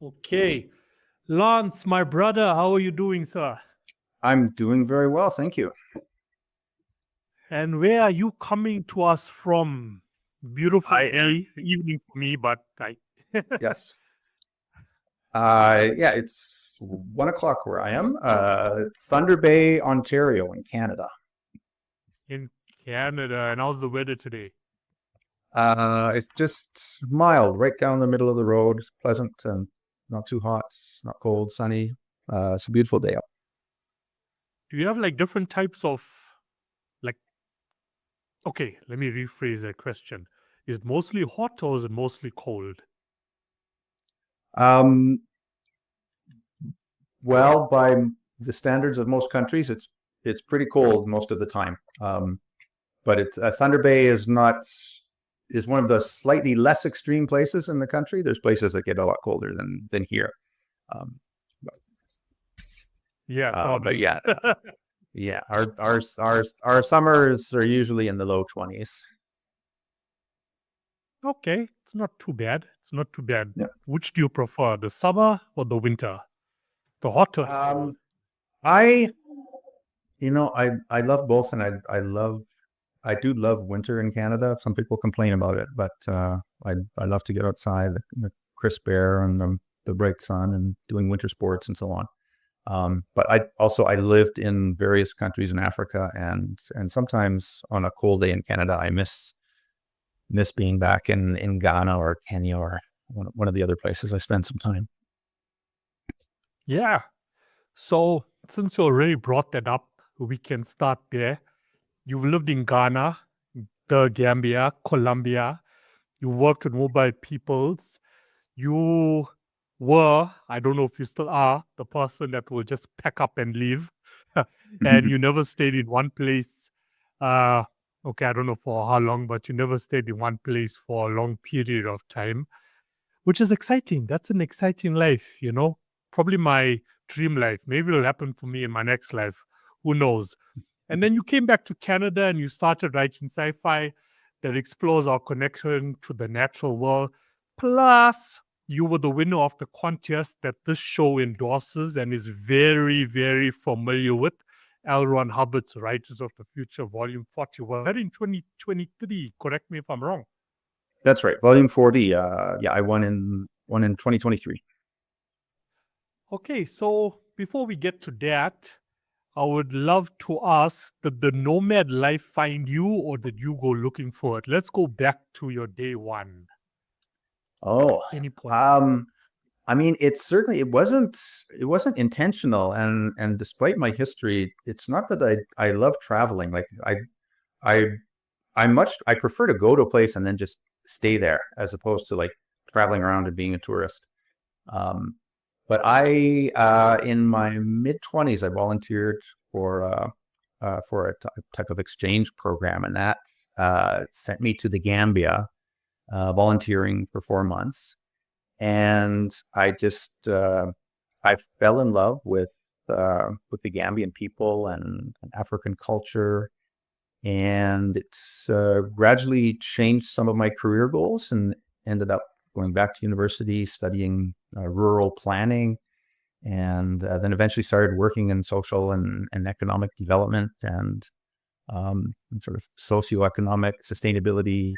Okay. Lance, my brother, how are you doing, sir? I'm doing very well, thank you. And where are you coming to us from? Beautiful evening for me, but Yes. It's 1:00 where I am. Thunder Bay, Ontario, in Canada. in Canada. And how's the weather today? It's just mild, right down the middle of the road. It's pleasant and not too hot, not cold, sunny. It's a beautiful day out. Do you have like different types of like? Okay, let me rephrase that question. Is it mostly hot or is it mostly cold? Well, by the standards of most countries, it's pretty cold most of the time. But it's Thunder Bay is one of the slightly less extreme places in the country. There's places that get a lot colder than here. But yeah, our summers are usually in the low 20s. Okay, it's not too bad. Yeah. Which do you prefer, the summer or the winter? The hot or cold? I love both, and I do love winter in Canada. Some people complain about it, but I love to get outside, the crisp air and the bright sun, and doing winter sports and so on. But I lived in various countries in Africa, and sometimes on a cold day in Canada, I miss being back in Ghana or Kenya or one of the other places I spent some time. Yeah. So since you already brought that up, we can start there. You've lived in Ghana, the Gambia, Colombia. You worked with mobile peoples. You were, I don't know if you still are, the person that will just pack up and leave. And you never stayed in one place. Okay, I don't know for how long, but you never stayed in one place for a long period of time, which is exciting. That's an exciting life, probably my dream life. Maybe it'll happen for me in my next life. Who knows? And then you came back to Canada and you started writing sci-fi that explores our connection to the natural world. Plus, you were the winner of the contest that this show endorses and is very, very familiar with, L. Ron Hubbard's Writers of the Future, Volume 41. That in 2023. Correct me if I'm wrong. That's right, Volume 40. I won in 2023. Okay, so before we get to that, I would love to ask, did the Nomad life find you or did you go looking for it? Let's go back to your day one. Oh, any point. I mean, it wasn't intentional, and despite my history, it's not that I love traveling. Like I prefer to go to a place and then just stay there as opposed to like traveling around and being a tourist. But in my mid-20s, I volunteered for a type of exchange program, and that sent me to the Gambia, volunteering for 4 months. And I just I fell in love with the Gambian people and African culture, and it's gradually changed some of my career goals, and ended up going back to university, studying rural planning, and then eventually started working in social and economic development and sort of socioeconomic sustainability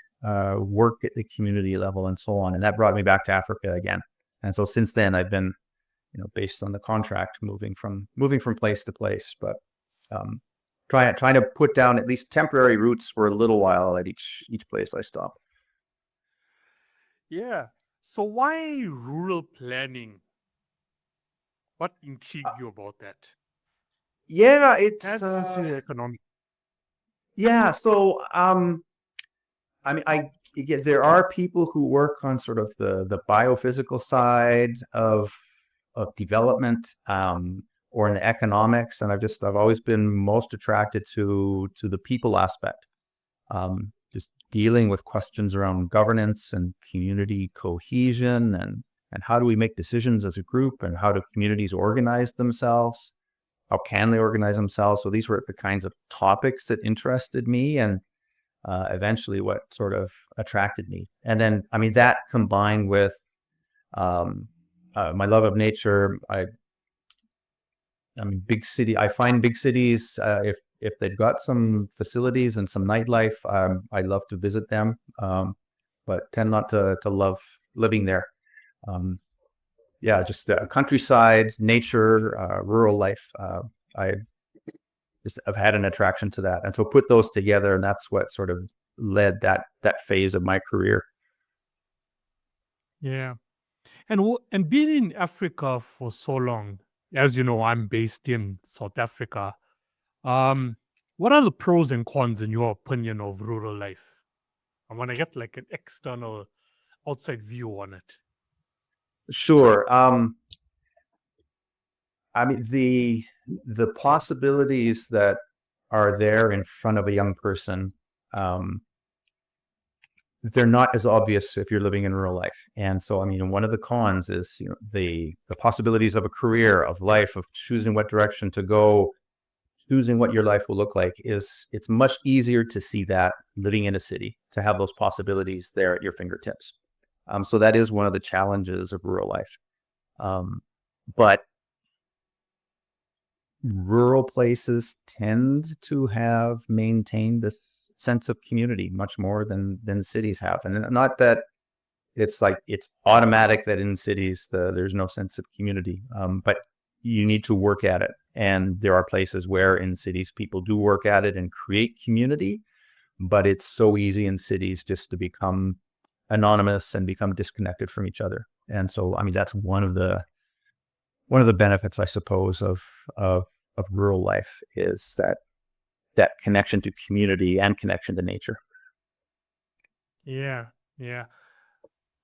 work at the community level and so on. And that brought me back to Africa again. And so since then, I've been, based on the contract, moving from place to place, but trying to put down at least temporary roots for a little while at each place I stop. Yeah. So why rural planning? What intrigued you about that? Yeah, it's economic. Yeah, so I mean, there are people who work on sort of the biophysical side of development, or in the economics, and I've always been most attracted to the people aspect, just dealing with questions around governance and community cohesion, and how do we make decisions as a group, and how do communities organize themselves? How can they organize themselves? So these were the kinds of topics that interested me, and eventually what sort of attracted me. And then, I mean, that combined with my love of nature. I mean, big city. I find big cities, if they've got some facilities and some nightlife, I love to visit them, but tend not to love living there. Yeah, just the countryside, nature, rural life. I just have had an attraction to that, and so put those together, and that's what sort of led that phase of my career. Yeah. And being in Africa for so long, as you know, I'm based in South Africa. What are the pros and cons, in your opinion, of rural life? I want to get like an external, outside view on it. Sure. I mean, the possibilities that are there in front of a young person, they're not as obvious if you're living in rural life. And so, I mean, one of the cons is, the possibilities of a career, of life, of choosing what direction to go, choosing what your life will look like. It's much easier to see that living in a city, to have those possibilities there at your fingertips. So that is one of the challenges of rural life. But rural places tend to have maintained this sense of community much more than cities have. And not that it's like it's automatic that in cities there's no sense of community, but you need to work at it. And there are places where in cities people do work at it and create community, but it's so easy in cities just to become anonymous and become disconnected from each other. And so, I mean, that's one of the benefits, I suppose, of rural life, is that connection to community and connection to nature. Yeah, yeah.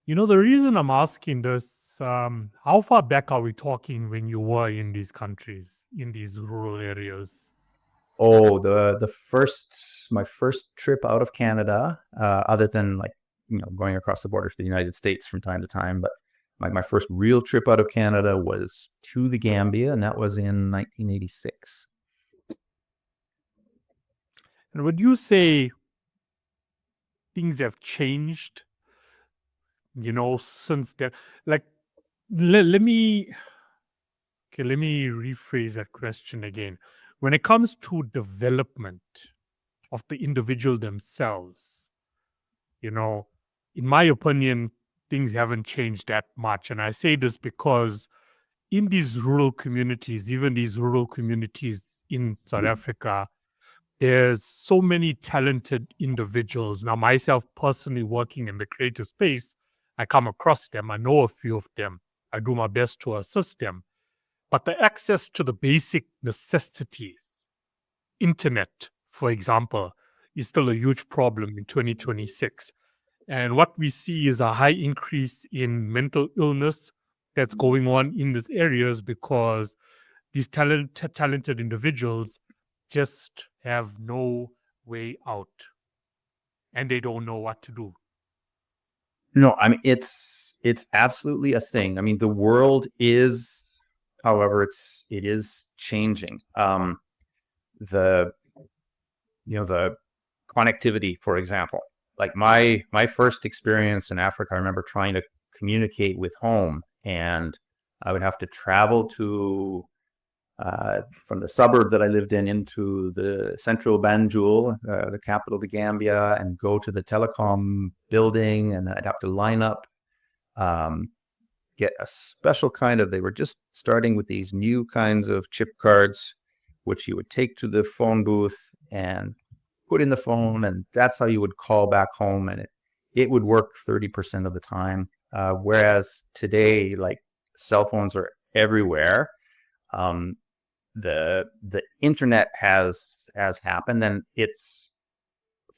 The reason I'm asking this, how far back are we talking when you were in these countries, in these rural areas? Oh, my first trip out of Canada, other than like, going across the border to the United States from time to time, but my first real trip out of Canada was to the Gambia, and that was in 1986. And would you say things have changed, since then? Like, let me rephrase that question again. When it comes to development of the individual themselves, in my opinion, things haven't changed that much. And I say this because in these rural communities, even these rural communities in South Africa, there's so many talented individuals. Now, myself personally working in the creative space, I come across them. I know a few of them. I do my best to assist them. But the access to the basic necessities, internet, for example, is still a huge problem in 2026. And what we see is a high increase in mental illness that's going on in these areas because these talented individuals just have no way out and they don't know what to do. No, I mean, it's absolutely a thing. I mean, the world is, however, it is changing. The connectivity, for example, like my first experience in Africa, I remember trying to communicate with home, and I would have to travel to from the suburb that I lived in into the central Banjul, the capital of the Gambia, and go to the telecom building, and then I'd have to line up, get a special kind of, they were just starting with these new kinds of chip cards, which you would take to the phone booth and put in the phone, and that's how you would call back home, and it would work 30% of the time. Whereas today, like, cell phones are everywhere. The internet has happened, and it's,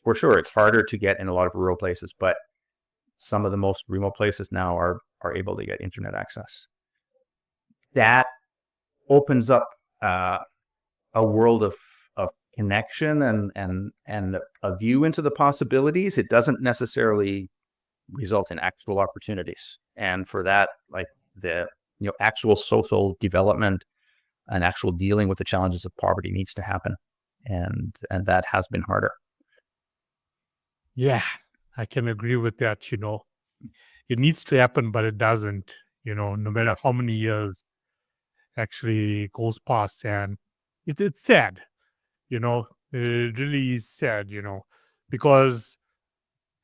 for sure, it's harder to get in a lot of rural places, but some of the most remote places now are able to get internet access. That opens up a world of connection and a view into the possibilities. It doesn't necessarily result in actual opportunities, and for that, like, the actual social development and actual dealing with the challenges of poverty needs to happen, and that has been harder. Yeah, I can agree with that. It needs to happen, but it doesn't. no matter how many years actually goes past. And it's sad, it really is sad, because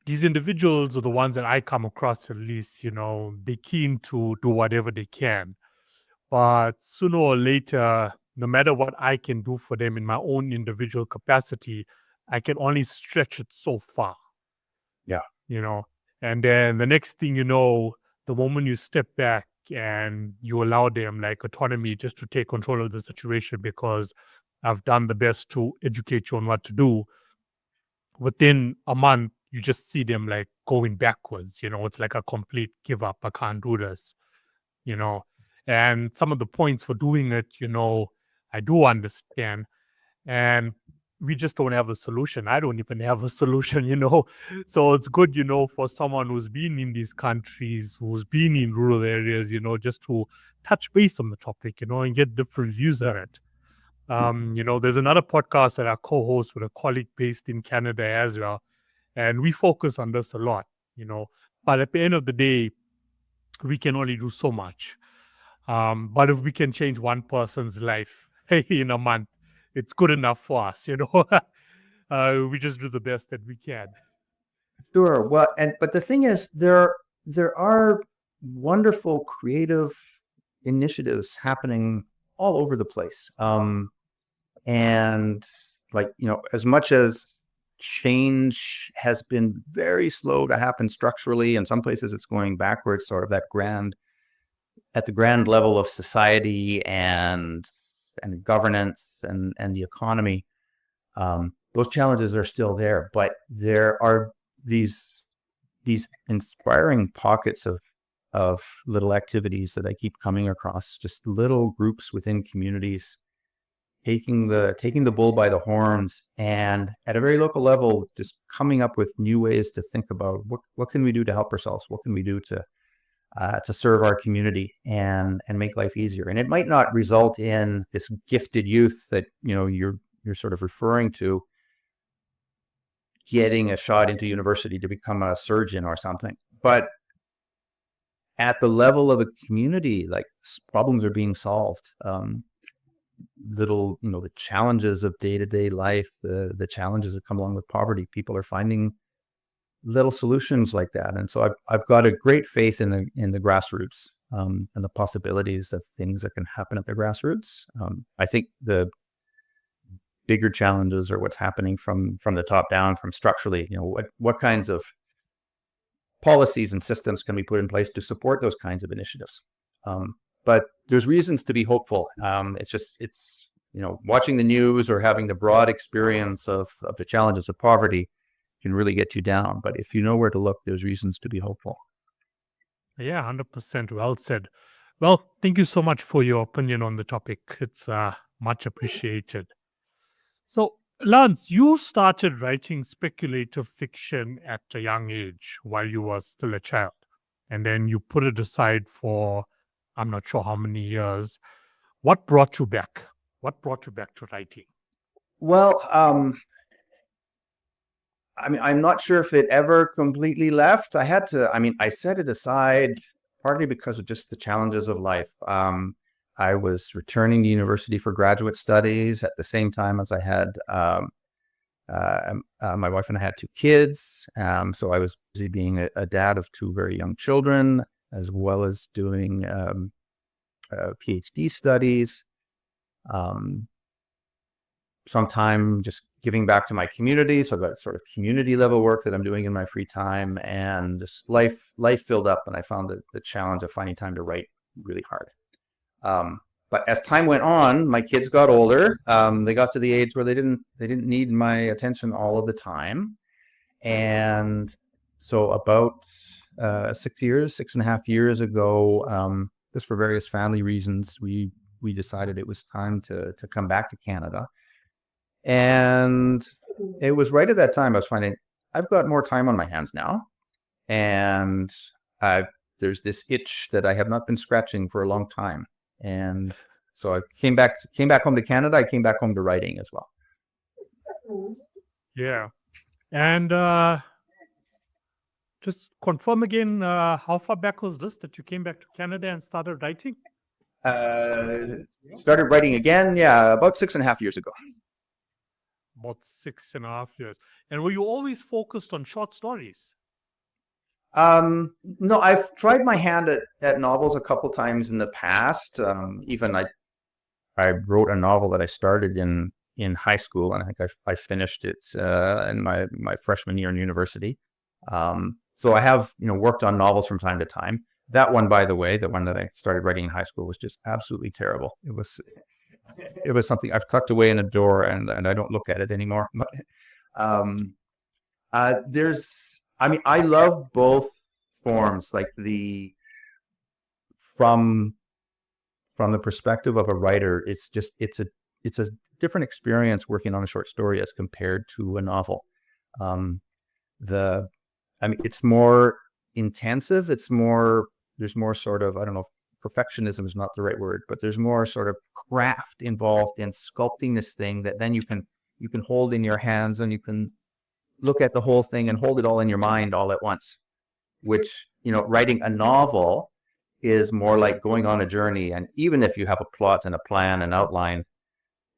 these individuals are the ones that I come across at least, they're keen to do whatever they can. But sooner or later, no matter what I can do for them in my own individual capacity, I can only stretch it so far, Yeah. you know. And then the next thing you know, the moment you step back and you allow them like autonomy just to take control of the situation because I've done the best to educate you on what to do, within a month, you just see them like going backwards, it's like a complete give up. I can't do this, you know. And some of the points for doing it, I do understand. And we just don't have a solution. I don't even have a solution, So it's good, for someone who's been in these countries, who's been in rural areas, just to touch base on the topic, and get different views on it. There's another podcast that I co-host with a colleague based in Canada as well. And we focus on this a lot, But at the end of the day, we can only do so much. But if we can change one person's life in a month, it's good enough for us, We just do the best that we can. Sure. Well, but the thing is, there are wonderful creative initiatives happening all over the place. And like, as much as change has been very slow to happen structurally, in some places it's going backwards, sort of at the grand level of society and governance and the economy. Those challenges are still there, but there are these inspiring pockets of little activities that I keep coming across, just little groups within communities taking the bull by the horns, and at a very local level, just coming up with new ways to think about what can we do to help ourselves, what can we do to serve our community and make life easier. And it might not result in this gifted youth that you're sort of referring to getting a shot into university to become a surgeon or something, but at the level of a community, like problems are being solved. The challenges of day-to-day life, the challenges that come along with poverty, people are finding little solutions like that. And so I've got a great faith in the grassroots, and the possibilities of things that can happen at the grassroots. I think the bigger challenges are what's happening from the top down, from structurally, what kinds of policies and systems can be put in place to support those kinds of initiatives. But there's reasons to be hopeful. It's watching the news or having the broad experience of the challenges of poverty can really get you down. But if you know where to look, there's reasons to be hopeful. Yeah, 100% well said. Well, thank you so much for your opinion on the topic. It's much appreciated. So, Lance, you started writing speculative fiction at a young age while you were still a child. And then you put it aside for, I'm not sure how many years. What brought you back? What brought you back to writing? Well, I'm not sure if it ever completely left. I set it aside partly because of just the challenges of life. I was returning to university for graduate studies at the same time as I had my wife and I had two kids. So I was busy being a dad of two very young children, as well as doing PhD studies. Sometime just giving back to my community. So I've got sort of community level work that I'm doing in my free time, and just life filled up, and I found the challenge of finding time to write really hard. But as time went on, my kids got older. They got to the age where they didn't need my attention all of the time. And so about 6.5 years ago, just for various family reasons, we decided it was time to come back to Canada. And it was right at that time I was finding I've got more time on my hands now, and there's this itch that I have not been scratching for a long time. And so I came back home to Canada. I came back home to writing as well. Yeah. And Just confirm again, how far back was this that you came back to Canada and started writing? Started writing again, about 6.5 years ago. About 6.5 years. And were you always focused on short stories? No, I've tried my hand at novels a couple times in the past. Even I wrote a novel that I started in high school, and I think I finished it in my freshman year in university. So I have worked on novels from time to time. That one, by the way, the one that I started writing in high school, was just absolutely terrible. It was something I've tucked away in a drawer, and I don't look at it anymore. But I love both forms, like from the perspective of a writer. It's a different experience working on a short story as compared to a novel. It's more intensive. There's more sort of, I don't know if perfectionism is not the right word, but there's more sort of craft involved in sculpting this thing that then you can hold in your hands, and you can look at the whole thing and hold it all in your mind all at once. Which, writing a novel is more like going on a journey. And even if you have a plot and a plan and outline,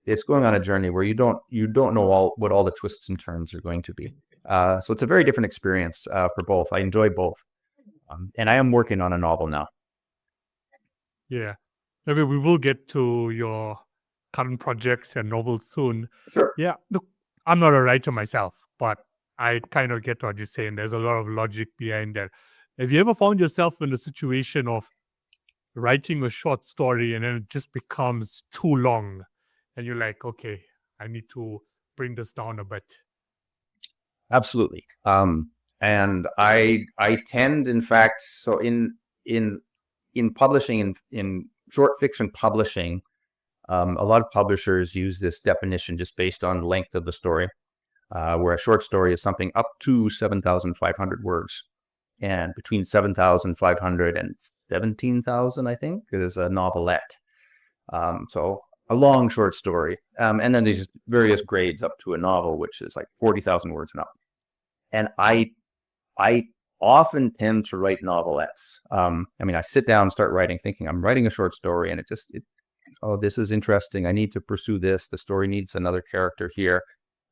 it's going on a journey where you don't know what all the twists and turns are going to be. So it's a very different experience for both. I enjoy both. And I am working on a novel now. Yeah. Maybe we will get to your current projects and novels soon. Sure. Yeah. Look, I'm not a writer myself, but I kind of get what you're saying. There's a lot of logic behind that. Have you ever found yourself in a situation of writing a short story and then it just becomes too long and you're like, okay, I need to bring this down a bit? Absolutely. And I tend, in fact, so in publishing, in short fiction publishing, a lot of publishers use this definition just based on length of the story, where a short story is something up to 7,500 words. And between 7,500 and 17,000, I think, is a novelette. So a long short story. And then there's various grades up to a novel, which is like 40,000 words and up. And I often tend to write novelettes. I sit down and start writing, thinking I'm writing a short story, and this is interesting. I need to pursue this. The story needs another character here.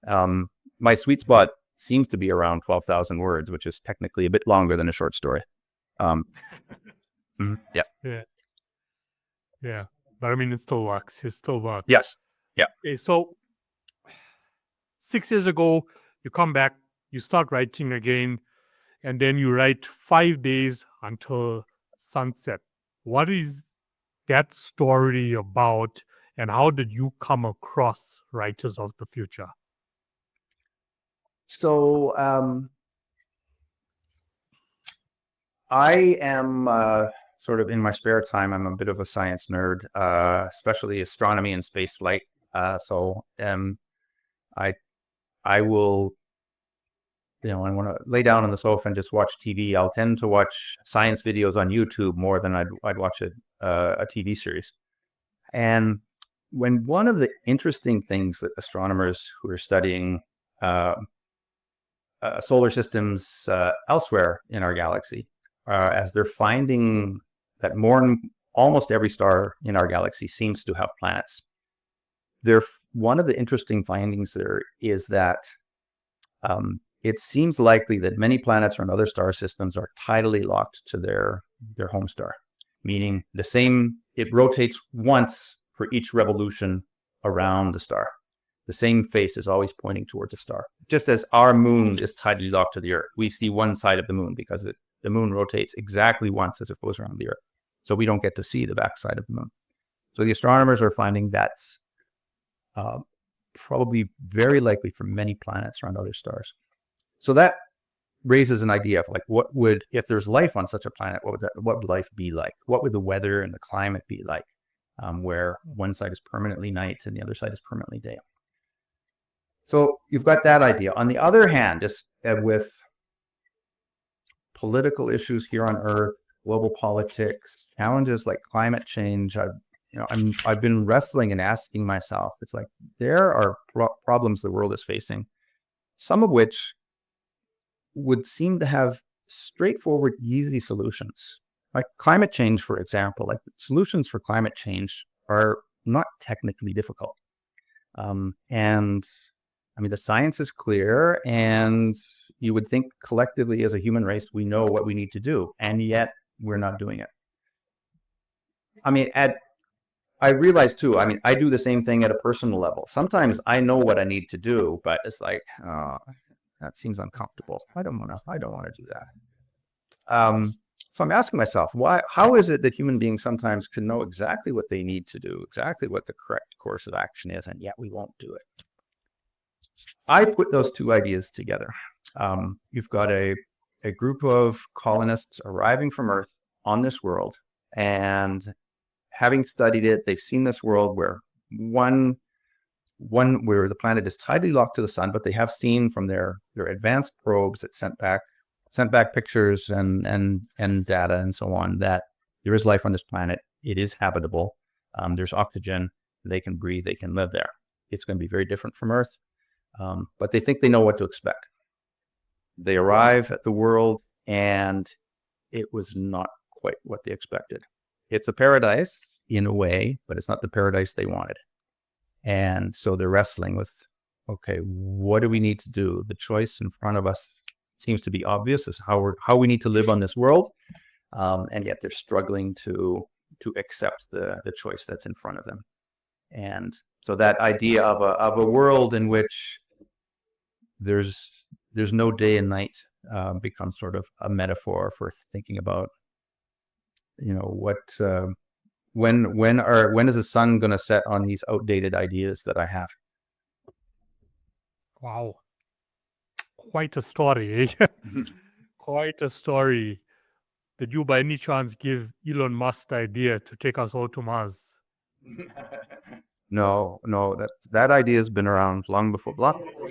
My sweet spot seems to be around 12,000 words, which is technically a bit longer than a short story. Yeah. Yeah. But it still works. It still works. Yes. Yeah. Okay, so 6 years ago, you come back, you start writing again, and then you write 5 days until sunset. What is that story about, and how did you come across Writers of the Future? So I am sort of, in my spare time, I'm a bit of a science nerd, especially astronomy and space flight. So I will, I want to lay down on the sofa and just watch TV. I'll tend to watch science videos on YouTube more than I'd watch a TV series. And when one of the interesting things that astronomers who are studying solar systems elsewhere in our galaxy, as they're finding that almost every star in our galaxy seems to have planets. One of the interesting findings there is that it seems likely that many planets around other star systems are tidally locked to their home star, meaning it rotates once for each revolution around the star. The same face is always pointing towards the star. Just as our moon is tidally locked to the Earth, we see one side of the moon because the moon rotates exactly once as it goes around the Earth. So we don't get to see the backside of the moon. So the astronomers are finding that's probably very likely for many planets around other stars. So that raises an idea of if there's life on such a planet, what would life be like? What would the weather and the climate be like, where one side is permanently night and the other side is permanently day? So you've got that idea. On the other hand, just with political issues here on Earth, global politics, challenges like climate change, I've been wrestling and asking myself, it's like there are problems the world is facing, some of which would seem to have straightforward, easy solutions. Like climate change, for example, like solutions for climate change are not technically difficult. And I mean, the science is clear, and you would think collectively as a human race, we know what we need to do, and yet we're not doing it. I mean, I realize too, I mean, I do the same thing at a personal level. Sometimes I know what I need to do, but it's like, that seems uncomfortable. I don't want to do that. So I'm asking myself, how is it that human beings sometimes can know exactly what they need to do, exactly what the correct course of action is, and yet we won't do it? I put those two ideas together. You've got a group of colonists arriving from Earth on this world, and having studied it, they've seen this world where where the planet is tightly locked to the sun, but they have seen from their advanced probes that sent back pictures and data and so on that there is life on this planet. It is habitable. There's oxygen. They can breathe. They can live there. It's going to be very different from Earth, but they think they know what to expect. They arrive at the world, and it was not quite what they expected. It's a paradise in a way, but it's not the paradise they wanted. And so they're wrestling with, okay, what do we need to do? The choice in front of us seems to be obvious as how we need to live on this world, and yet they're struggling to accept the choice that's in front of them. And so that idea of a world in which there's no day and night becomes sort of a metaphor for thinking about, what when is the sun going to set on these outdated ideas that I have? Wow. Quite a story, eh? Quite a story. Did you by any chance give Elon Musk the idea to take us all to Mars? No, that idea has been around long before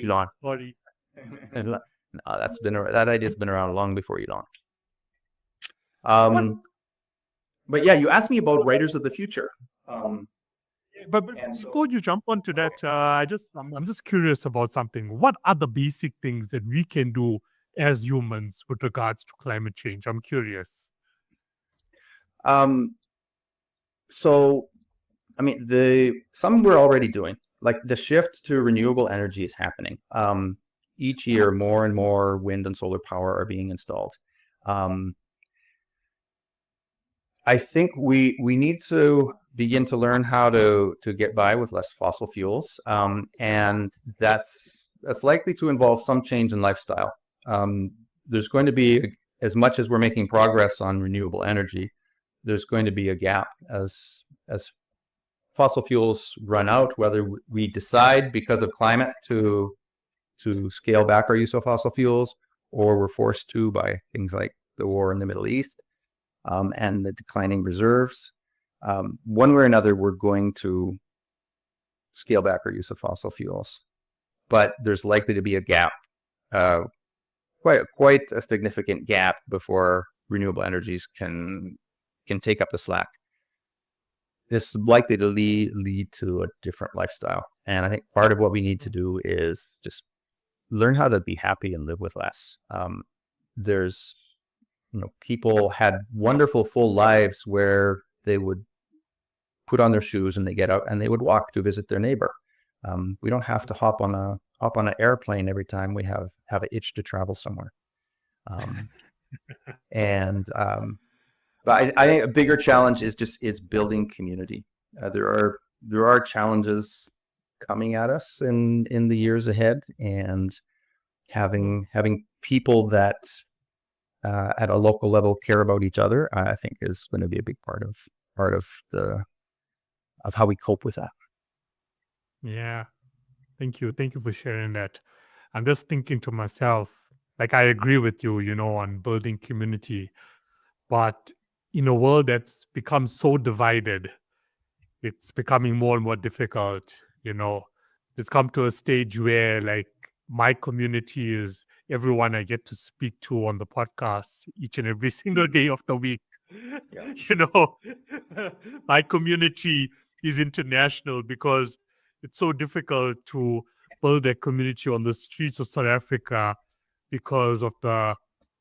Elon. Sorry. No, that idea's been around long before Elon. But yeah, you asked me about writers of the future. But before you jump onto that, I'm just curious about something. What are the basic things that we can do as humans with regards to climate change? I'm curious. So, I mean, some we're already doing, like the shift to renewable energy is happening. Each year, more and more wind and solar power are being installed. I think we need to begin to learn how to get by with less fossil fuels, and that's likely to involve some change in lifestyle. There's going to be, as much as we're making progress on renewable energy, there's going to be a gap as fossil fuels run out, whether we decide because of climate to scale back our use of fossil fuels, or we're forced to by things like the war in the Middle East. And the declining reserves. One way or another, we're going to scale back our use of fossil fuels, but there's likely to be a gap, quite a significant gap before renewable energies can take up the slack. This is likely to lead to a different lifestyle, and I think part of what we need to do is just learn how to be happy and live with less. People had wonderful full lives where they would put on their shoes and they get out and they would walk to visit their neighbor. We don't have to hop on an airplane every time we have an itch to travel somewhere. But I think a bigger challenge is building community. There are challenges coming at us in the years ahead, and having people that at a local level care about each other, I think is going to be a big part of how we cope with that. Yeah. Thank you for sharing that. I'm just thinking to myself, like, I agree with you, on building community, but in a world that's become so divided, it's becoming more and more difficult. It's come to a stage where, like, my community is everyone I get to speak to on the podcast each and every single day of the week. Yeah. My community is international because it's so difficult to build a community on the streets of South Africa because of the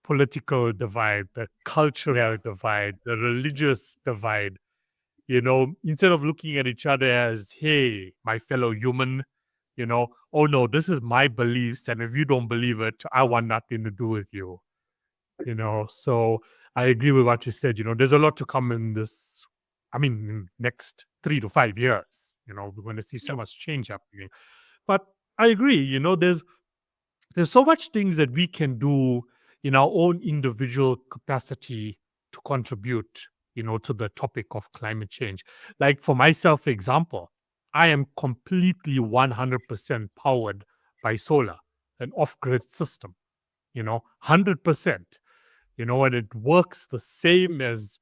political divide, the cultural divide, the religious divide. Instead of looking at each other as, hey, my fellow human, oh no, this is my beliefs, and if you don't believe it, I want nothing to do with you. So I agree with what you said. There's a lot to come in this, in next 3 to 5 years. We're going to see so much change happening. But I agree, there's so much things that we can do in our own individual capacity to contribute, to the topic of climate change. Like for myself, for example, I am completely 100% powered by solar, an off-grid system, 100%, and it works the same as,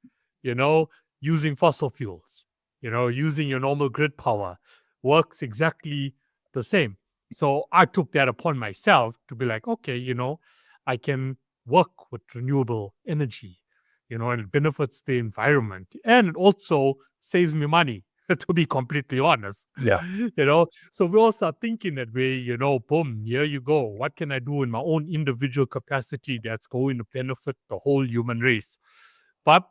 using fossil fuels, using your normal grid power works exactly the same. So I took that upon myself to be like, okay, I can work with renewable energy, and it benefits the environment. And it also saves me money, to be completely honest. Yeah. So we all start thinking that way, boom, here you go. What can I do in my own individual capacity that's going to benefit the whole human race? But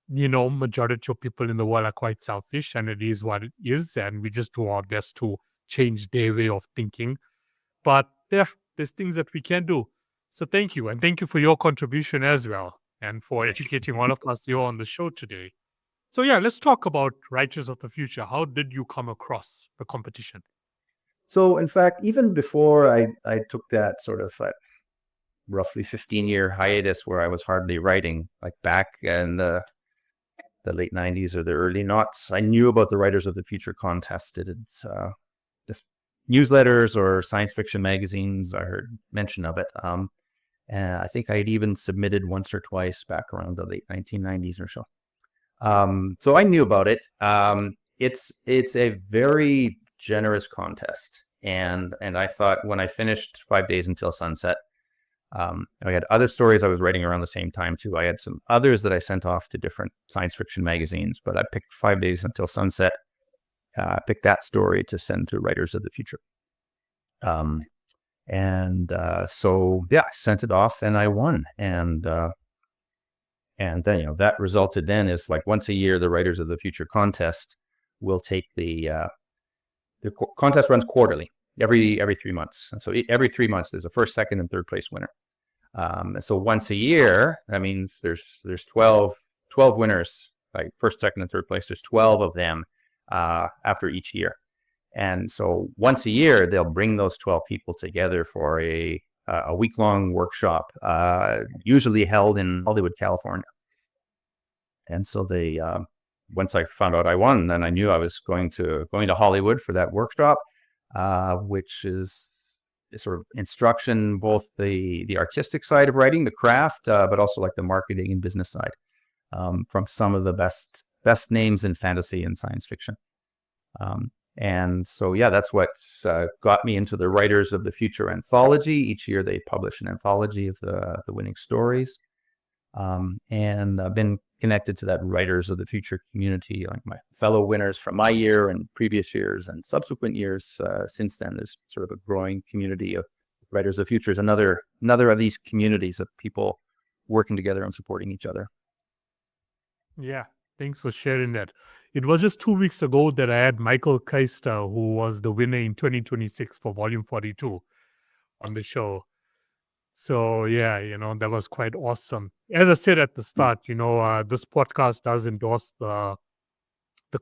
majority of people in the world are quite selfish, and it is what it is, and we just do our best to change their way of thinking. But there's things that we can do. So thank you, and thank you for your contribution as well, and for educating all of us here on the show today. So yeah, let's talk about Writers of the Future. How did you come across the competition? So in fact, even before I took that sort of roughly 15-year hiatus where I was hardly writing, like back in the late 90s or the early noughts, I knew about the Writers of the Future contest. It had just newsletters or science fiction magazines. I heard mention of it. And I think I had even submitted once or twice back around the late 1990s or so. So I knew about it. It's a very generous contest. And I thought when I finished 5 Days Until Sunset, I had other stories I was writing around the same time too. I had some others that I sent off to different science fiction magazines, but I picked 5 Days Until Sunset. I picked that story to send to Writers of the Future. So yeah, I sent it off and I won. And then, that resulted then is like once a year, the Writers of the Future contest will take the contest runs quarterly, every 3 months. And so every 3 months, there's a first, second, and third place winner. And so once a year, that means there's 12 winners, like first, second, and third place. There's 12 of them after each year. And so once a year, they'll bring those 12 people together for a week-long workshop, usually held in Hollywood, California. And so they, once I found out I won, then I knew I was going to Hollywood for that workshop, which is sort of instruction, both the artistic side of writing, the craft, but also like the marketing and business side, from some of the best names in fantasy and science fiction. And so, yeah, that's what got me into the Writers of the Future anthology. Each year they publish an anthology of the winning stories. And I've been connected to that Writers of the Future community, like my fellow winners from my year and previous years and subsequent years. Since then, there's sort of a growing community of Writers of the Future. Is another of these communities of people working together and supporting each other. Yeah. Thanks for sharing that. It was just 2 weeks ago that I had Michael Keister, who was the winner in 2026 for Volume 42 on the show. So, yeah, that was quite awesome. As I said at the start, this podcast does endorse the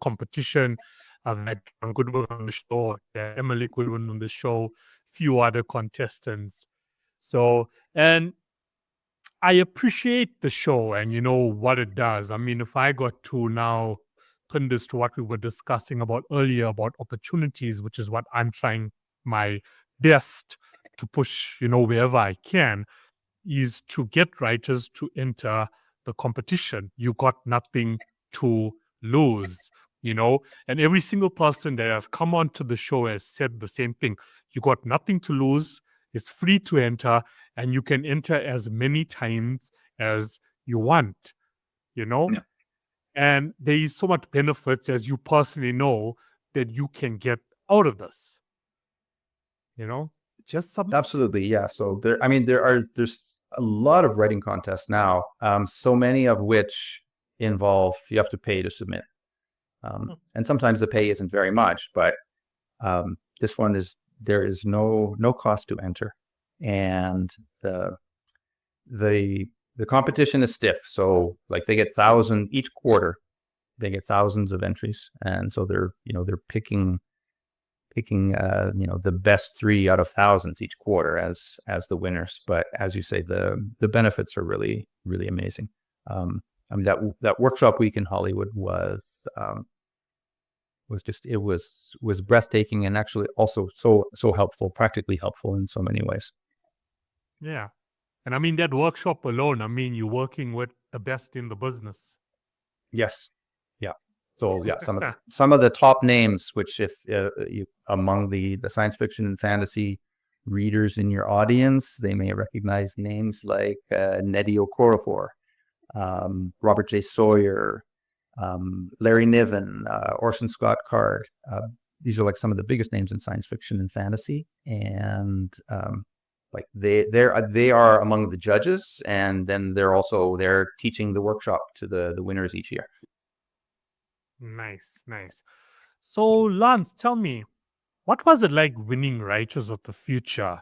competition. I've had John Goodwin on the show, Emily Goodwin on the show, few other contestants. So, and I appreciate the show and, what it does. I mean, if I got to now pin this to what we were discussing about earlier about opportunities, which is what I'm trying my best to push, wherever I can, is to get writers to enter the competition. You got nothing to lose, and every single person that has come onto the show has said the same thing. You got nothing to lose. It's free to enter, and you can enter as many times as you want, Yeah. And there is so much benefits, as you personally know, that you can get out of this. Just some. Absolutely, yeah. So there's a lot of writing contests now, so many of which involve you have to pay to submit. And sometimes the pay isn't very much, but this one there is no cost to enter, and the competition is stiff. So like they get each quarter, they get thousands of entries, and so they're picking the best 3 out of thousands each quarter as the winners. But as you say, the benefits are really, really amazing. I mean, that workshop week in Hollywood was breathtaking, and actually also so helpful, practically helpful in so many ways. Yeah. And I mean, that workshop alone, I mean, you're working with the best in the business. Yes. Yeah. So yeah, some of the top names, which if you among the science fiction and fantasy readers in your audience, they may recognize names like Nnedi Okorafor, Robert J. Sawyer, Larry Niven, Orson Scott Card. These are like some of the biggest names in science fiction and fantasy, and like they are among the judges, and then they're teaching the workshop to the winners each year. Nice. So, Lance, tell me, what was it like winning Writers of the Future?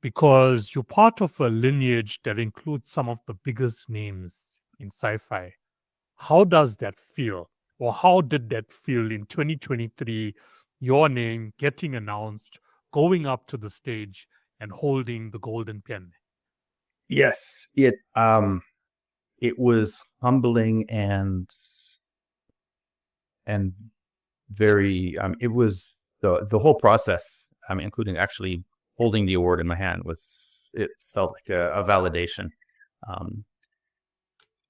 Because you're part of a lineage that includes some of the biggest names in sci-fi. How does that feel? Or how did that feel in 2023, your name getting announced, going up to the stage and holding the golden pen? Yes, it was humbling and very it was the whole process, including actually holding the award in my hand, it felt like a validation.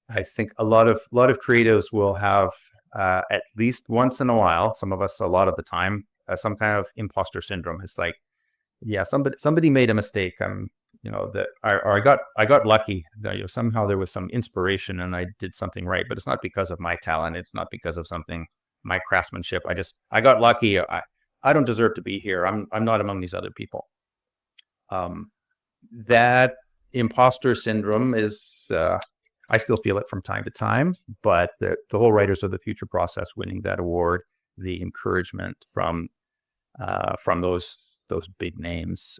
I think a lot of creatives will have at least once in a while, some of us a lot of the time, some kind of imposter syndrome. It's like, yeah, somebody made a mistake. I got lucky. Somehow there was some inspiration and I did something right, but it's not because of my talent. It's not because of my craftsmanship. I got lucky. I don't deserve to be here. I'm not among these other people. That imposter syndrome is, I still feel it from time to time, but the whole Writers of the Future process, winning that award, the encouragement from those big names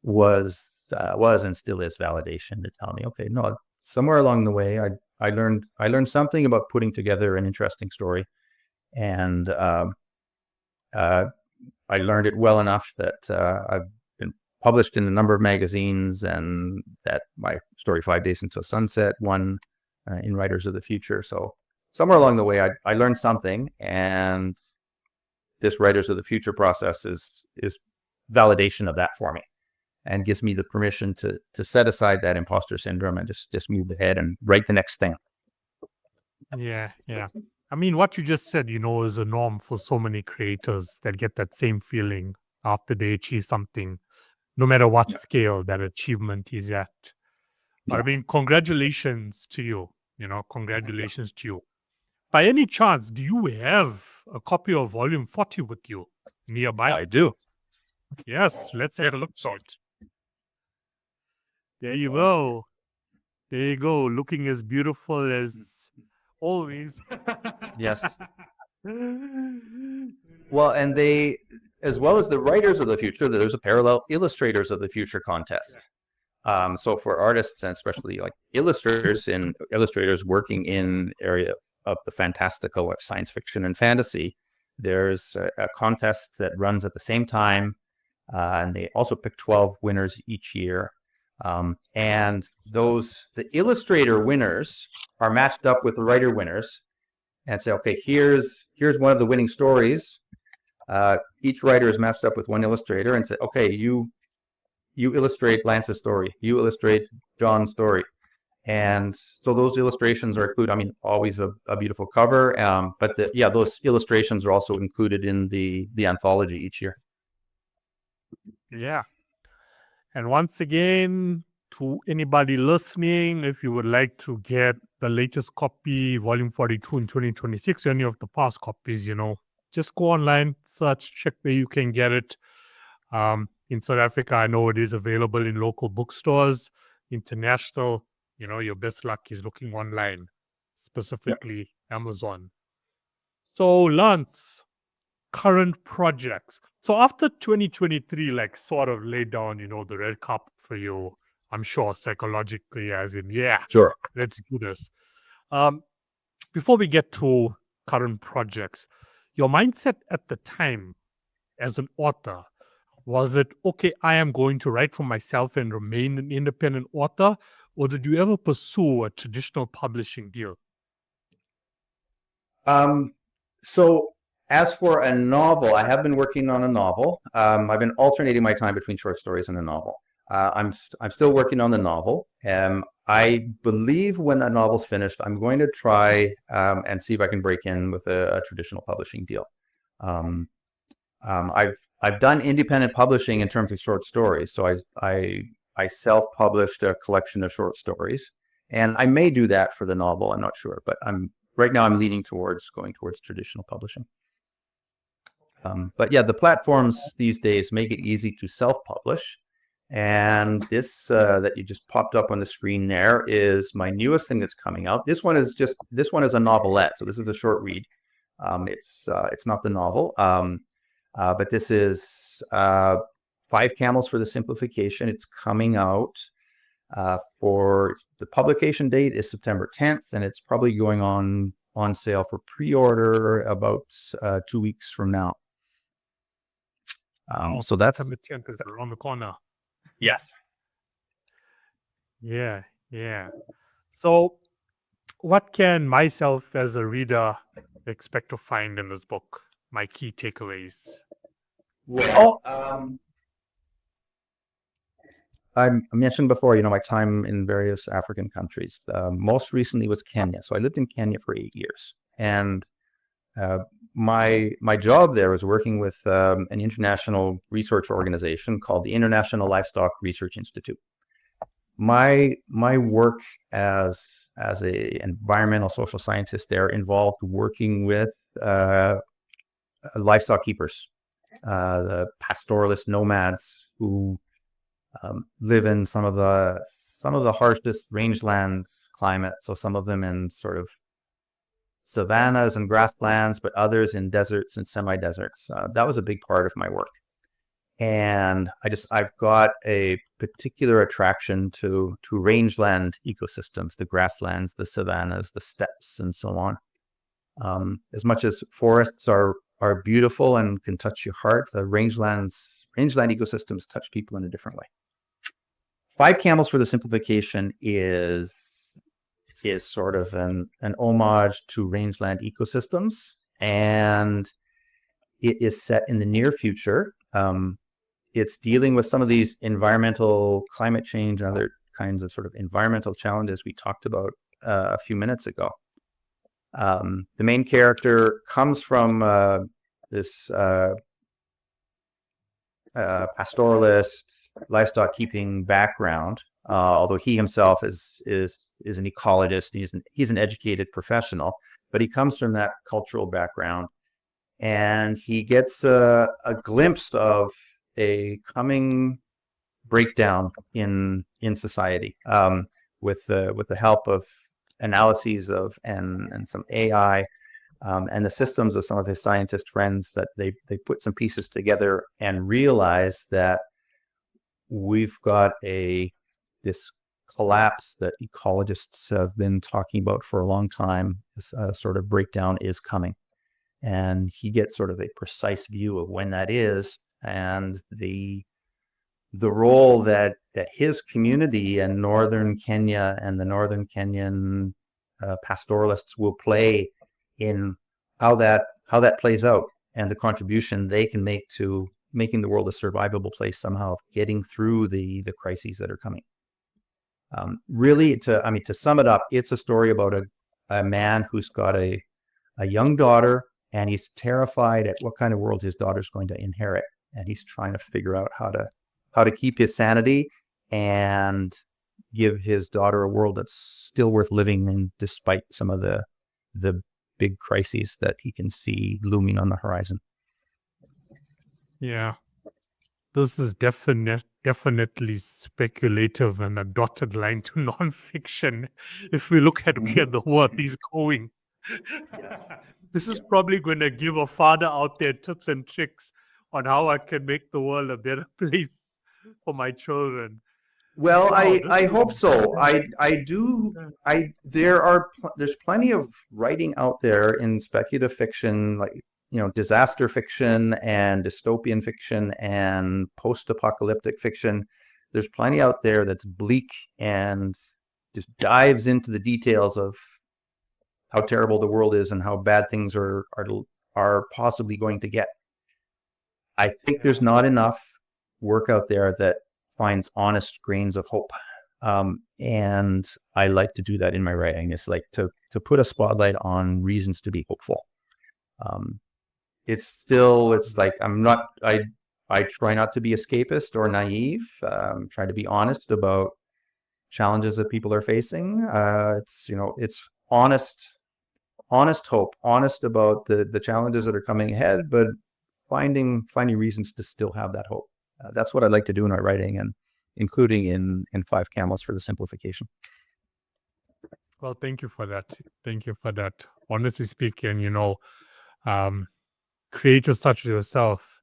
was and still is validation to tell me, okay, no, somewhere along the way, I learned something about putting together an interesting story, and I learned it well enough that I've been published in a number of magazines, and that my story 5 Days Until Sunset won in Writers of the Future. So somewhere along the way, I learned something, and this Writers of the Future process is validation of that for me, and gives me the permission to set aside that imposter syndrome and just move ahead and write the next thing. Yeah. I mean, what you just said, is a norm for so many creators that get that same feeling after they achieve something, no matter what scale that achievement is at. But I mean, congratulations to you. Congratulations to you. By any chance, do you have a copy of Volume 40 with you nearby? I do. Yes, let's have a look at it. There you go. Looking as beautiful as always. Yes. Well, and they, as well as the Writers of the Future, there's a parallel Illustrators of the Future contest. So for artists, and especially like illustrators working in area of the fantastical, like science fiction and fantasy, there's a contest that runs at the same time, and they also pick 12 winners each year. And the illustrator winners are matched up with the writer winners, and say, okay, here's one of the winning stories. Each writer is matched up with one illustrator and say, okay, you illustrate Lance's story, you illustrate John's story. And so those illustrations are included. I mean, always a beautiful cover, but those illustrations are also included in the anthology each year. Yeah. And once again, to anybody listening, if you would like to get the latest copy, Volume 42 in 2026, any of the past copies, just go online, search, check where you can get it. In South Africa, I know it is available in local bookstores. international, your best luck is looking online, specifically Amazon. So, Lance, current projects. So after 2023, like sort of laid down, the red carpet for you, I'm sure psychologically, as in, Sure. let's do this. Before we get to current projects, your mindset at the time as an author, was it, okay, I am going to write for myself and remain an independent author? Or did you ever pursue a traditional publishing deal? So as for a novel, I have been working on a novel. I've been alternating my time between short stories and a novel. I'm still working on the novel. I believe when that novel's finished, I'm going to try and see if I can break in with a traditional publishing deal. I've done independent publishing in terms of short stories. So I self-published a collection of short stories, and I may do that for the novel. I'm not sure, but right now I'm leaning towards going towards traditional publishing. But yeah, the platforms these days make it easy to self-publish. And this that you just popped up on the screen there is my newest thing that's coming out. This one is a novelette, so this is a short read. It's not the novel, but this is 5 Camels for the Simplification. It's coming out for the publication date is September 10th, and it's probably going on sale for pre-order about 2 weeks from now. So that's September 10th is around the corner. Yes. Yeah. So what can myself as a reader expect to find in this book? My key takeaways. Well, I mentioned before, my time in various African countries. Most recently was Kenya. So I lived in Kenya for 8 years. And my job there was working with an international research organization called the International Livestock Research Institute. My work as a environmental social scientist there involved working with livestock keepers, the pastoralist nomads who live in some of the harshest rangeland climate. So some of them in sort of savannas and grasslands, but others in deserts and semi-deserts. That was a big part of my work. And I've got a particular attraction to rangeland ecosystems, the grasslands, the savannas, the steppes, and so on. As much as forests are beautiful and can touch your heart, the rangeland ecosystems touch people in a different way. 5 Camels for the Simplification is sort of an homage to rangeland ecosystems, and it is set in the near future. It's dealing with some of these environmental, climate change, and other kinds of sort of environmental challenges we talked about a few minutes ago. The main character comes from this pastoralist, livestock keeping background. Although he himself is an ecologist, he's an educated professional, but he comes from that cultural background, and he gets a glimpse of a coming breakdown in society with the help of analyses of and some AI and the systems of some of his scientist friends. That they put some pieces together and realize that we've got this collapse that ecologists have been talking about for a long time. This sort of breakdown is coming, and he gets sort of a precise view of when that is, and the role that his community in northern Kenya and the northern Kenyan pastoralists will play in how that plays out, and the contribution they can make to making the world a survivable place somehow, getting through the crises that are coming. Really, to sum it up, it's a story about a man who's got a young daughter, and he's terrified at what kind of world his daughter's going to inherit, and he's trying to figure out how to keep his sanity and give his daughter a world that's still worth living in, despite some of the big crises that he can see looming on the horizon. Yeah. this is definitely speculative and a dotted line to nonfiction. If we look at where the world is going, this is probably going to give a father out there tips and tricks on how I can make the world a better place for my children. Well, Wow, this I is hope so. There's plenty of writing out there in speculative fiction, like, disaster fiction and dystopian fiction and post-apocalyptic fiction. There's plenty out there that's bleak and just dives into the details of how terrible the world is and how bad things are possibly going to get. I think there's not enough work out there that finds honest grains of hope. And I like to do that in my writing. It's like to put a spotlight on reasons to be hopeful. It's like I try not to be escapist or naive. Try to be honest about challenges that people are facing. It's honest hope, honest about the challenges that are coming ahead, but finding reasons to still have that hope. That's what I like to do in my writing, and including in 5 Camels for the Simplification. Well, thank you for that. Thank you for that. Honestly speaking, creators such as yourself,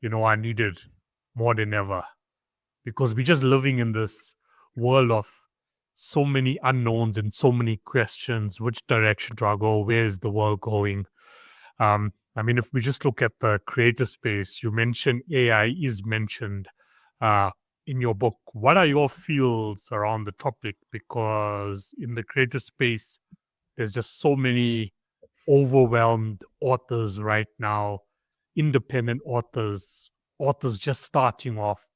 are needed more than ever, because we're just living in this world of so many unknowns and so many questions. Which direction do I go? Where is the world going? If we just look at the creator space, you mentioned AI is mentioned in your book. What are your feels around the topic? Because in the creator space, there's just so many overwhelmed authors right now, independent authors just starting off,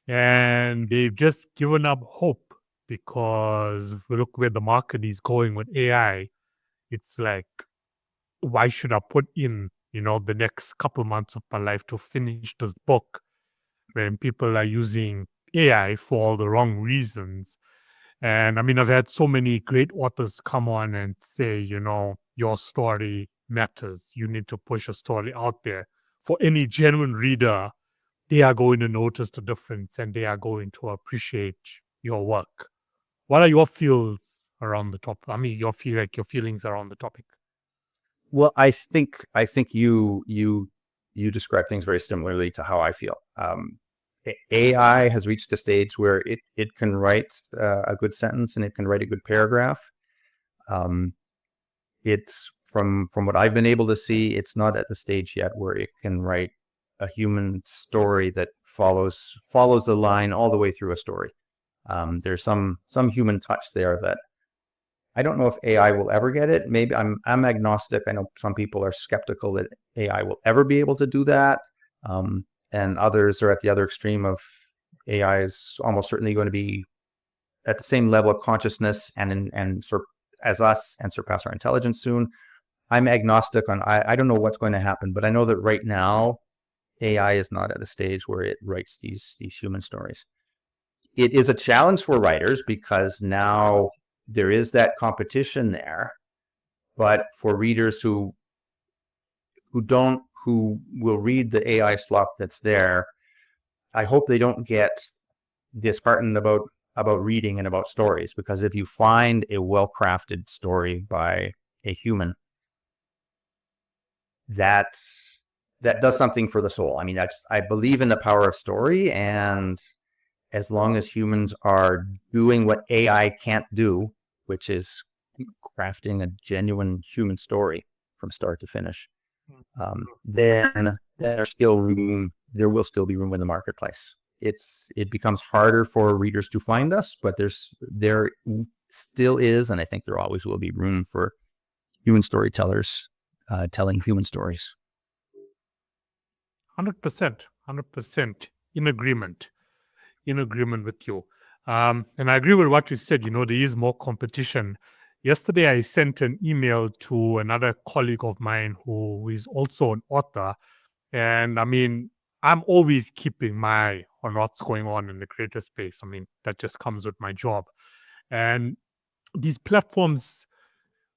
and they've just given up hope, because if we look where the market is going with AI, it's like, why should I put in, the next couple months of my life to finish this book when people are using AI for all the wrong reasons? And I've had so many great authors come on and say, your story matters. You need to push your story out there. For any genuine reader, they are going to notice the difference and they are going to appreciate your work. What are your feels around the topic? Your feelings around the topic. Well, I think you describe things very similarly to how I feel. AI has reached a stage where it can write a good sentence and it can write a good paragraph. It's from what I've been able to see, it's not at the stage yet where it can write a human story that follows the line all the way through a story. There's some human touch there that I don't know if AI will ever get it. Maybe I'm agnostic. I know some people are skeptical that AI will ever be able to do that. And others are at the other extreme of AI is almost certainly going to be at the same level of consciousness and as us and surpass our intelligence soon. I'm agnostic on, I don't know what's going to happen, but I know that right now AI is not at a stage where it writes these human stories. It is a challenge for writers because now there is that competition there, but for readers who will read the AI slop that's there, I hope they don't get disheartened about reading and about stories, because if you find a well-crafted story by a human, that does something for the soul. I believe in the power of story, and as long as humans are doing what AI can't do, which is crafting a genuine human story from start to finish, then there will still be room in the marketplace. It becomes harder for readers to find us, but there still is, and I think there always will be, room for human storytellers telling human stories. 100% in agreement with you. And I agree with what you said. There is more competition. Yesterday, I sent an email to another colleague of mine who is also an author. And I'm always keeping my eye on what's going on in the creator space. That just comes with my job. And these platforms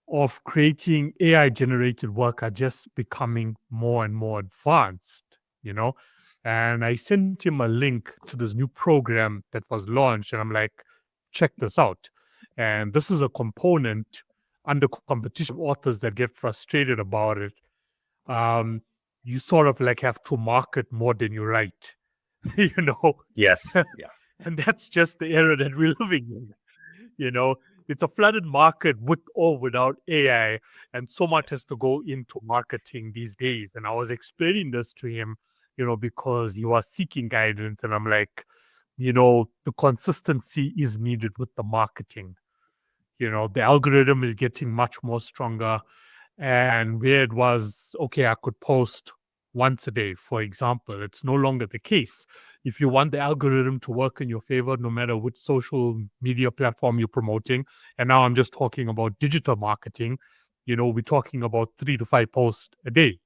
of creating AI-generated work are just becoming more and more advanced. And I sent him a link to this new program that was launched. And I'm like, check this out. And this is a component under competition authors that get frustrated about it. You sort of like have to market more than you write, Yes. Yeah. and that's just the era that we're living in. It's a flooded market with or without AI, and so much has to go into marketing these days. And I was explaining this to him, because he was seeking guidance, and I'm like, the consistency is needed with the marketing. The algorithm is getting much more stronger. And where it was, okay, I could post once a day, for example, it's no longer the case. If you want the algorithm to work in your favor, no matter which social media platform you're promoting, and now I'm just talking about digital marketing, we're talking about 3 to 5 posts a day.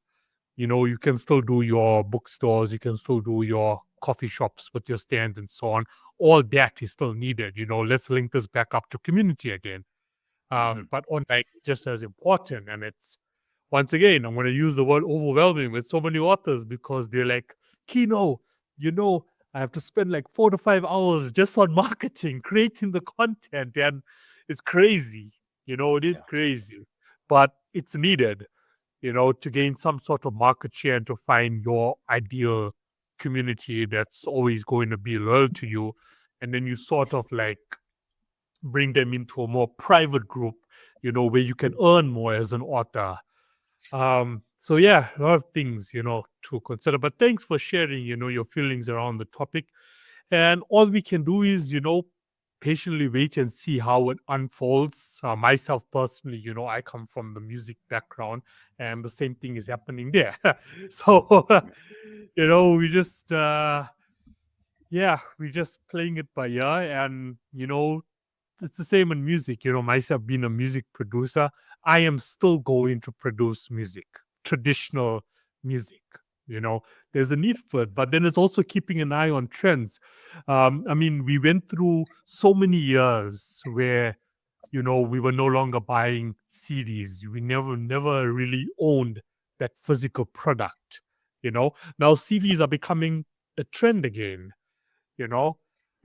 You can still do your bookstores, you can still do your coffee shops with your stand and so on. All that is still needed. Let's link this back up to community again. But online is just as important. And it's, once again, I'm going to use the word overwhelming with so many authors because they're like, Kino, I have to spend like 4 to 5 hours just on marketing, creating the content. And it's crazy. It is crazy. But it's needed, to gain some sort of market share and to find your ideal community that's always going to be loyal to you. And then you sort of like bring them into a more private group, where you can earn more as an author. So yeah, a lot of things, to consider. But thanks for sharing, your feelings around the topic. And all we can do is, patiently wait and see how it unfolds. Myself personally, I come from the music background, and the same thing is happening there. So, we just, we're just playing it by ear, and it's the same in music. Myself being a music producer, I am still going to produce music, traditional music. There's a need for it, but then it's also keeping an eye on trends. We went through so many years where, we were no longer buying CDs. We never really owned that physical product. Now CDs are becoming a trend again.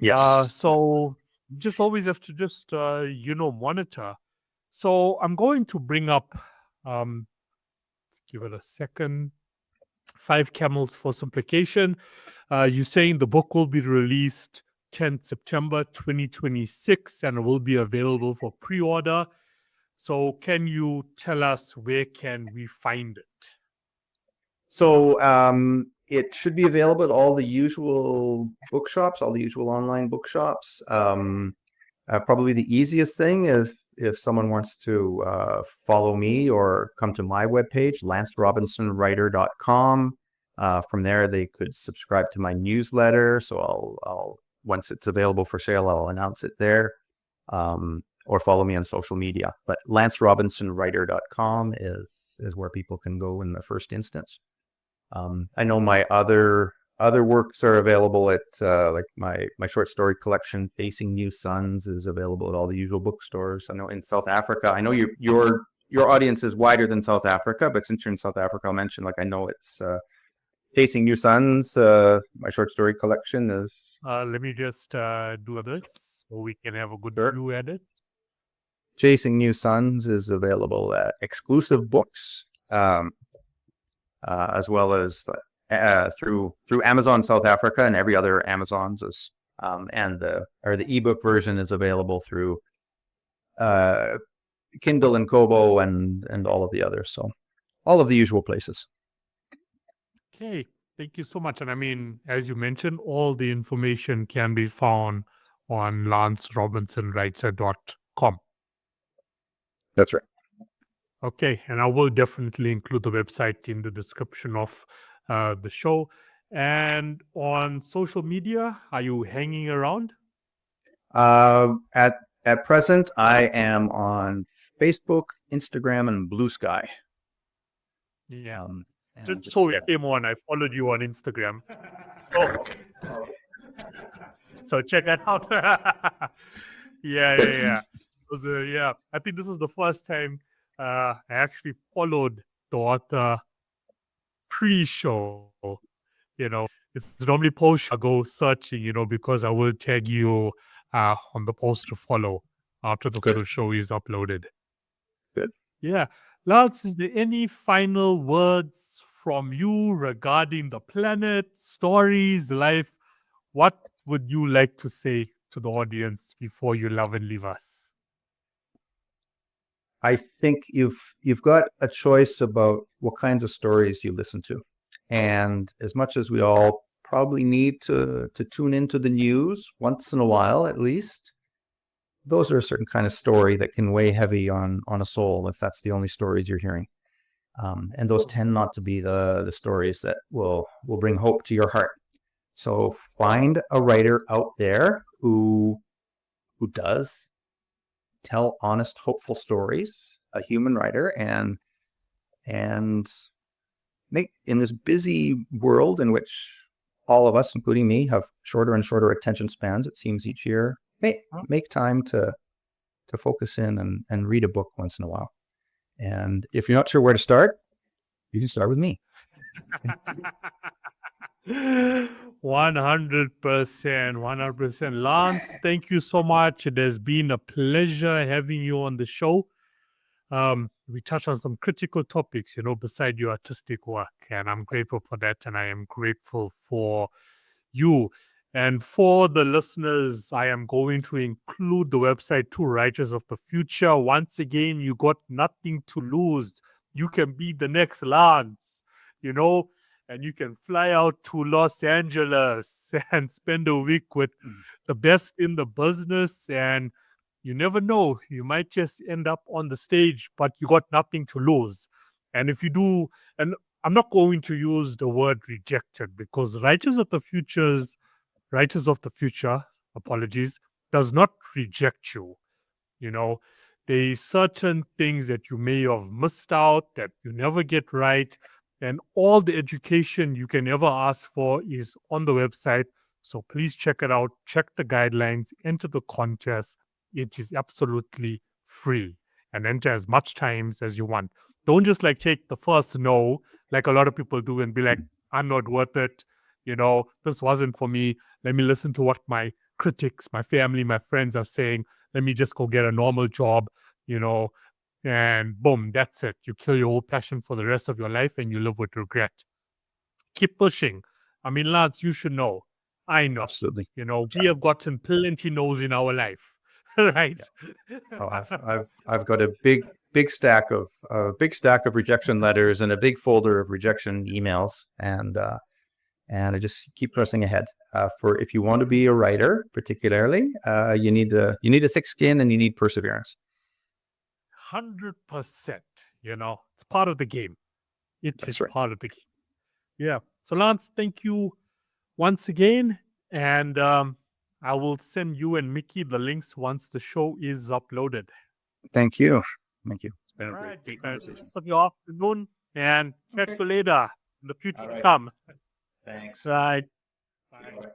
Yes. So you just always have to just monitor. So I'm going to bring up, give it a second, 5 Camels for Simplification. You're saying the book will be released 10th September 2026 and it will be available for pre-order. So can you tell us where can we find it? So it should be available at all the usual bookshops, all the usual online bookshops. Probably the easiest thing is if someone wants to follow me or come to my webpage, lancerobinsonwriter.com. From there, they could subscribe to my newsletter. So I'll once it's available for sale, I'll announce it there. Or follow me on social media. But lancerobinsonwriter.com is where people can go in the first instance. I know my other works are available at like my short story collection, Facing New Suns, is available at all the usual bookstores. I know in South Africa, I know your audience is wider than South Africa, but since you're in South Africa, I'll mention, like, I know it's Facing New Suns, my short story collection is. Let me just do this so we can have a good view at it. Chasing New Suns is available at Exclusive Books, as well as through Amazon South Africa and every other Amazon's, and the ebook version is available through Kindle and Kobo and all of the others. So all of the usual places. Okay, thank you so much. And as you mentioned, all the information can be found on lancerobinsonwriter.com. That's right. Okay, and I will definitely include the website in the description of the show. And on social media, are you hanging around? At present, I am on Facebook, Instagram, and Blue Sky. Yeah. Just so we came on, I followed you on Instagram. So check that out. Yeah. It was, I think this is the first time I actually followed the author pre-show. It's normally post I go searching, because I will tag you on the post to follow after the Good. full show is uploaded. Good. Yeah. Lance, is there any final words from you regarding the planet, stories, life? What would you like to say to the audience before you love and leave us? I think you've got a choice about what kinds of stories you listen to. And as much as we all probably need to tune into the news once in a while, at least, those are a certain kind of story that can weigh heavy on a soul if that's the only stories you're hearing. And those tend not to be the stories that will bring hope to your heart. So find a writer out there who does tell honest, hopeful stories, a human writer, and make, in this busy world in which all of us, including me, have shorter and shorter attention spans, it seems, each year, make time to focus in and read a book once in a while. And if you're not sure where to start, you can start with me. 100%. Lance, thank you so much. It has been a pleasure having you on the show. We touched on some critical topics, beside your artistic work, and I'm grateful for that, and I am grateful for you. And for the listeners, I am going to include the website to Writers of the Future. Once again, you got nothing to lose. You can be the next Lance, and you can fly out to Los Angeles and spend a week with the best in the business. And you never know, you might just end up on the stage, but you got nothing to lose. And if you do, and I'm not going to use the word rejected, because Writers of the Future, does not reject you. There's certain things that you may have missed out, that you never get right. And all the education you can ever ask for is on the website. So please check it out. Check the guidelines, enter the contest. It is absolutely free, and enter as much times as you want. Don't just take the first no, like a lot of people do, and be like, I'm not worth it. This wasn't for me. Let me listen to what my critics, my family, my friends are saying. Let me just go get a normal job, and boom, that's it. You kill your whole passion for the rest of your life, and you live with regret. Keep pushing. I mean, Lance, you should know. I know. Absolutely. We have gotten plenty no's in our life. Right. Yeah. Oh, I've got a big stack of rejection letters and a big folder of rejection emails, and I just keep pressing ahead. For if you want to be a writer, particularly, you need a thick skin and you need perseverance. 100%. It's part of the game. That's right. Part of the game. Yeah. So Lance, thank you once again, and I will send you and Mickey the links once the show is uploaded. Thank you. It's been a great conversation. Of your afternoon, and catch you later in the future to come. Thanks. Right. Bye.